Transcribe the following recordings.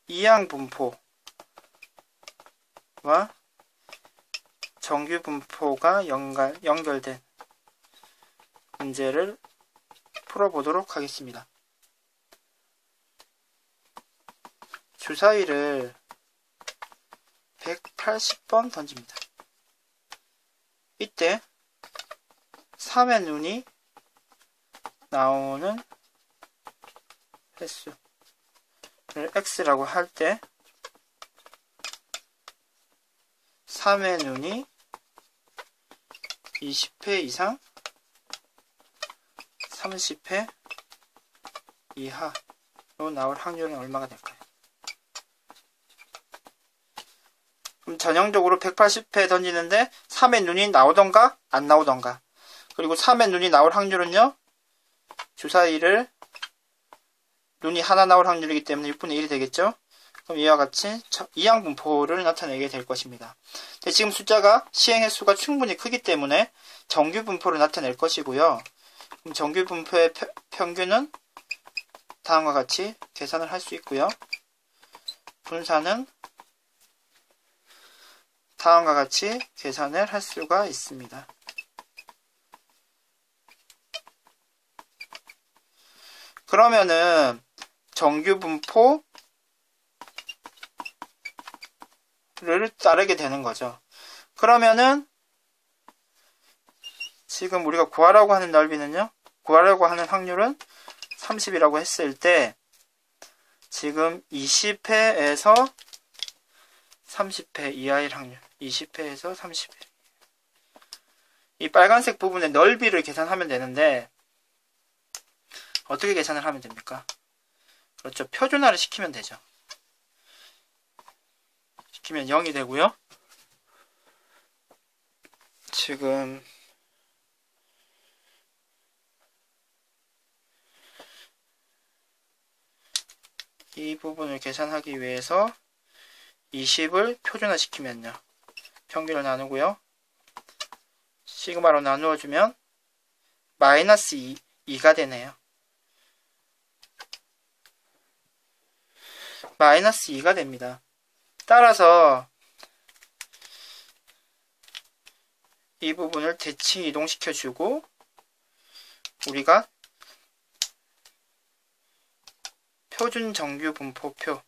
이항 분포와 정규 분포가 연결된 문제를 풀어보도록 하겠습니다. 주사위를 180번 던집니다. 이때 3의 눈이 나오는 횟수를 x라고 할 때 3의 눈이 20회 이상 30회 이하로 나올 확률은 얼마가 될까요? 그럼 전형적으로 180회 던지는데 3의 눈이 나오던가 안 나오던가, 그리고 3의 눈이 나올 확률은요, 주사위를 눈이 하나 나올 확률이기 때문에 6분의 1이 되겠죠. 그럼 이와 같이 이항 분포를 나타내게 될 것입니다. 근데 지금 숫자가 시행 횟수가 충분히 크기 때문에 정규 분포를 나타낼 것이고요. 그럼 정규 분포의 평균은 다음과 같이 계산을 할 수 있고요. 분산은 다음과 같이 계산을 할 수가 있습니다. 그러면은 정규 분포를 따르게 되는 거죠. 그러면은 지금 우리가 구하라고 하는 넓이는요, 구하라고 하는 확률은 30이라고 했을 때 지금 20회에서 30회 이하일 확률, 20회에서 30회, 이 빨간색 부분의 넓이를 계산하면 되는데 어떻게 계산을 하면 됩니까? 그렇죠. 표준화를 시키면 되죠. 시키면 0이 되고요. 지금 이 부분을 계산하기 위해서 20을 표준화 시키면요, 평균을 나누고요, 시그마로 나누어주면 마이너스 2가 되네요. 마이너스 2가 됩니다. 따라서 이 부분을 대칭 이동시켜주고 우리가 표준 정규 분포표에서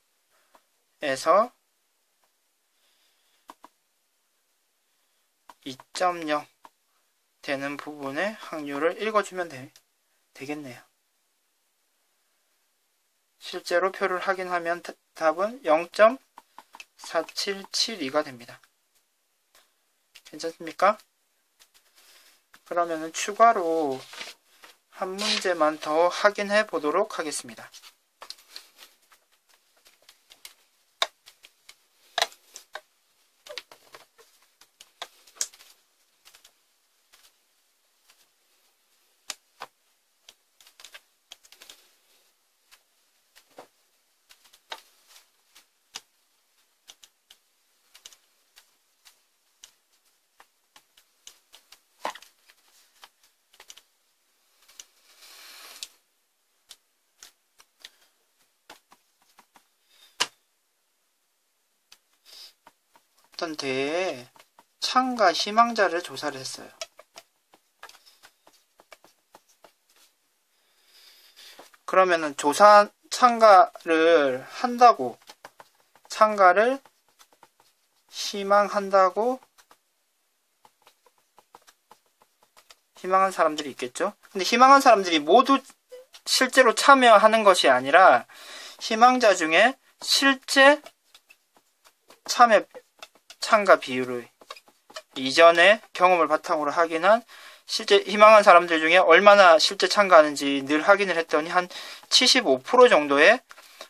2.0 되는 부분의 확률을 읽어주면 되겠네요. 실제로 표를 확인하면 답은 0.4772가 됩니다. 괜찮습니까? 그러면은 추가로 한 문제만 더 확인해 보도록 하겠습니다. 어떤 대회에 참가 희망자를 조사를 했어요. 그러면은 참가를 희망한 사람들이 있겠죠? 근데 희망한 사람들이 모두 실제로 참여하는 것이 아니라 희망자 중에 실제 참가 비율을 이전의 경험을 바탕으로 확인한 실제 희망한 사람들 중에 얼마나 실제 참가하는지 늘 확인을 했더니 한 75% 정도의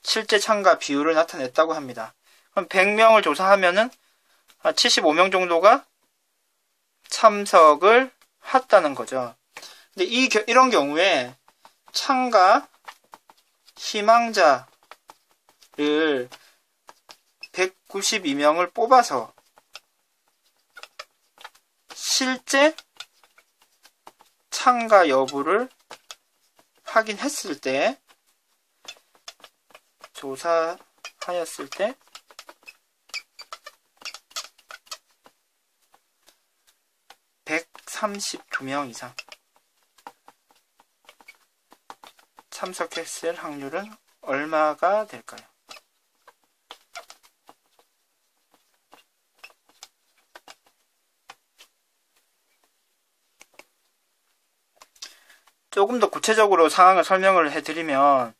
실제 참가 비율을 나타냈다고 합니다. 그럼 100명을 조사하면은 75명 정도가 참석을 했다는 거죠. 근데 이런 경우에 참가 희망자를 192명을 뽑아서 실제 참가 여부를 확인했을 때 조사한 하였을 때 (132명) 이상 참석했을 확률은 얼마가 될까요? 조금 더 구체적으로 상황을 설명을 해드리면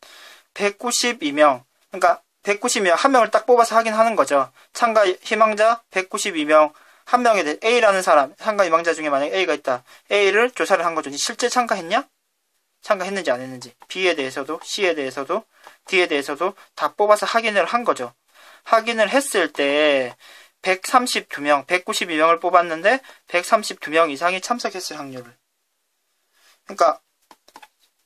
192명, 그러니까 192명 한 명을 딱 뽑아서 하긴 하는 거죠. 참가 희망자 192명, 한 명에 대해 A라는 사람, 참가 희망자 중에 만약에 A가 있다. A를 조사를 한 거죠. 실제 참가했냐? 참가했는지 안 했는지. B에 대해서도 C에 대해서도 D에 대해서도 다 뽑아서 확인을 한 거죠. 확인을 했을 때 132명, 192명을 뽑았는데 132명 이상이 참석했을 확률을. 그러니까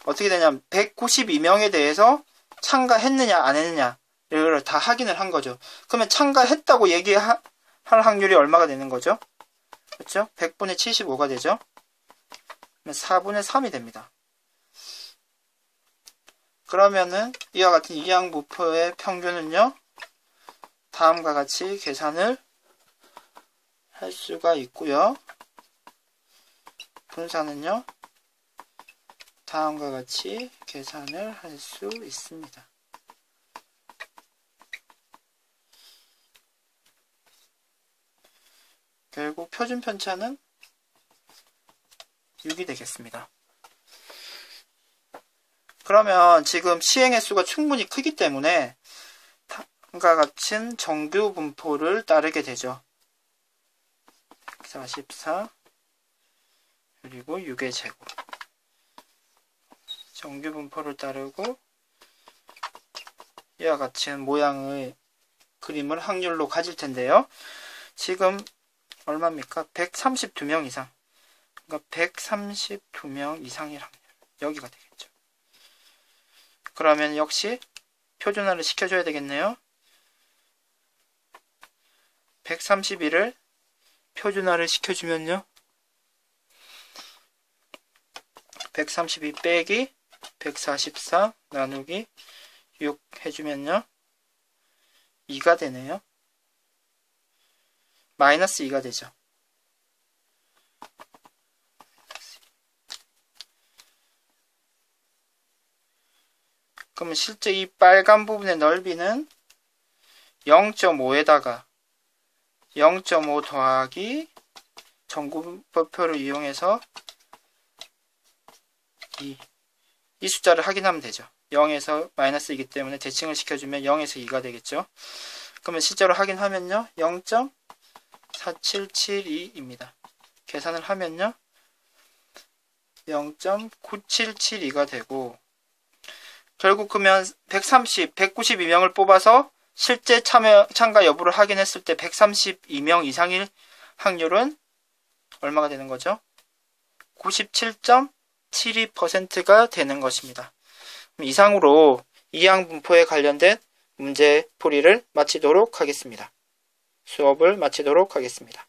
어떻게 되냐면 192명에 대해서 참가했느냐 안 했느냐를 다 확인을 한 거죠. 그러면 참가했다고 얘기할 확률이 얼마가 되는 거죠? 그렇죠? 100분의 75가 되죠. 4분의 3이 됩니다. 그러면은 이와 같은 이항부포의 평균은요, 다음과 같이 계산을 할 수가 있고요. 분산은요, 다음과 같이 계산을 할 수 있습니다. 결국 표준 편차는 6이 되겠습니다. 그러면 지금 시행 횟수가 충분히 크기 때문에 다음과 같은 정규 분포를 따르게 되죠. 144 그리고 6의 제곱. 정규 분포를 따르고 이와 같은 모양의 그림을 확률로 가질 텐데요. 지금 얼마입니까? 132명 이상. 그러니까 132명 이상의 확률. 여기가 되겠죠. 그러면 역시 표준화를 시켜줘야 되겠네요. 131을 표준화를 시켜주면요. 132 빼기 144 나누기 6 해주면요. 2가 되네요. 마이너스 2가 되죠. 그러면 실제 이 빨간 부분의 넓이는 0.5에다가 0.5 더하기 정구분포를 이용해서 이 숫자를 확인하면 되죠. 0에서 마이너스이기 때문에 대칭을 시켜주면 0에서 2가 되겠죠. 그러면 실제로 확인하면요. 0.4772입니다. 계산을 하면요. 0.9772가 되고 결국 그러면 192명을 뽑아서 실제 참가 여부를 확인했을 때 132명 이상일 확률은 얼마가 되는 거죠? 97.72%가 되는 것입니다. 이상으로 이항분포에 관련된 문제풀이를 마치도록 하겠습니다. 수업을 마치도록 하겠습니다.